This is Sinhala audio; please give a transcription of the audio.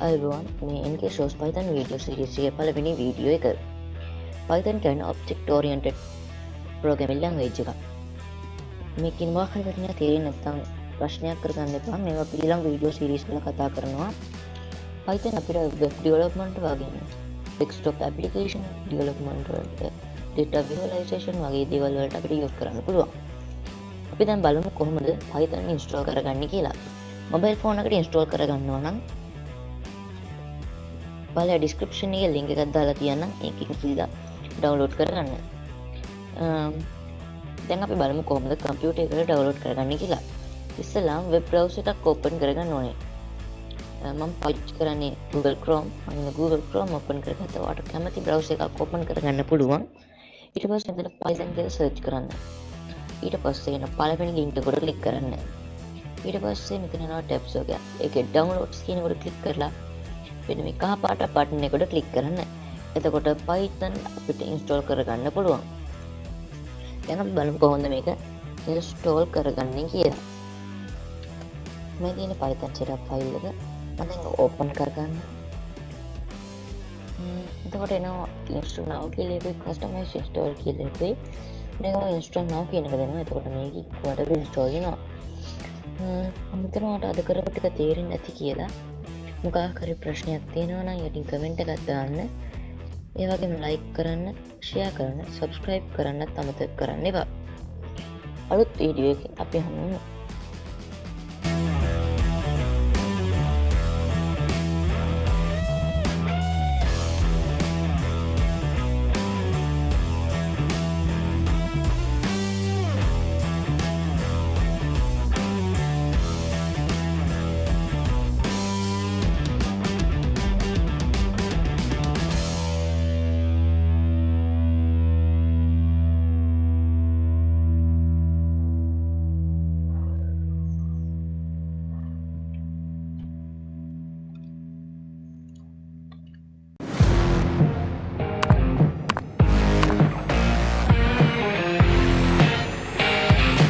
Everyone, මේ NK shows Python video series එකේ පළවෙනි වීඩියෝ එක. Python කියන්නේ object oriented programming language එකක්. මේකෙන් මොකක්ද වෙන්නේ තේරෙන්නේ නැත්නම් ප්‍රශ්නයක් කරගන්න එපා. මේවා අපි ඊළඟ වීඩියෝ series වල කතා කරනවා. Python අපිට web development වගේ desktop application development වලට data visualization වගේ දේවල් වලට අපිට use කරන්න පුළුවන්. අපි දැන් බලමු කොහොමද Python install කරගන්නේ කියලා. mobile phone එකට install කරගන්නවා නම් බලය description එකේ link එකක් දාලා තියන්නම් ඒකෙන් සීදා download කරගන්න. දැන් අපි බලමු කොහොමද computer එකට download කරගන්නේ කියලා. ඉස්සෙල්ලාම web browser එකක් open කරගන්න ඕනේ. මම පාවිච්චි කරන්නේ Google Chrome. මම Google Chrome open කරගත්තා. ඔයාලට කැමති browser එකක් open කරගන්න පුළුවන්. ඊට පස්සේ එතන Python කියලා search කරන්න. ඊට පස්සේ එන පළවෙනි link එකට click කරන්න. ඊට පස්සේ මෙතන යනවා tabs එක. ඒකේ downloads කියන එකට click කරලා මෙන්න මේ කහ පාට බටන් එකට ක්ලික් කරන්න. එතකොට Python අපිට install කරගන්න පුළුවන්. දැන් අපි බලමු කොහොමද මේක install කරගන්නේ කියලා. මේ තියෙන Python setup file එක මම දැන් open කරගන්න. එතකොට එනවා install now කියලා එකයි customize install කියලා එකයි. මේක install now කියන එක දෙනවා. එතකොට මේක ඉක්මනට install වෙනවා. අමුතරවට අද කරපු ටික තේරෙන්නේ නැති කියලා මොකක් හරි ප්‍රශ්නයක් තියෙනවා නම් යටින් කමෙන්ට් එකක් දාන්න. ඒ වගේම ලයික් කරන්න, ෂෙයා කරන්න, සබ්ස්ක්‍රයිබ් කරන්නත් අමතක කරන්න එපා. අලුත් වීඩියෝ එකකින් අපි හමු.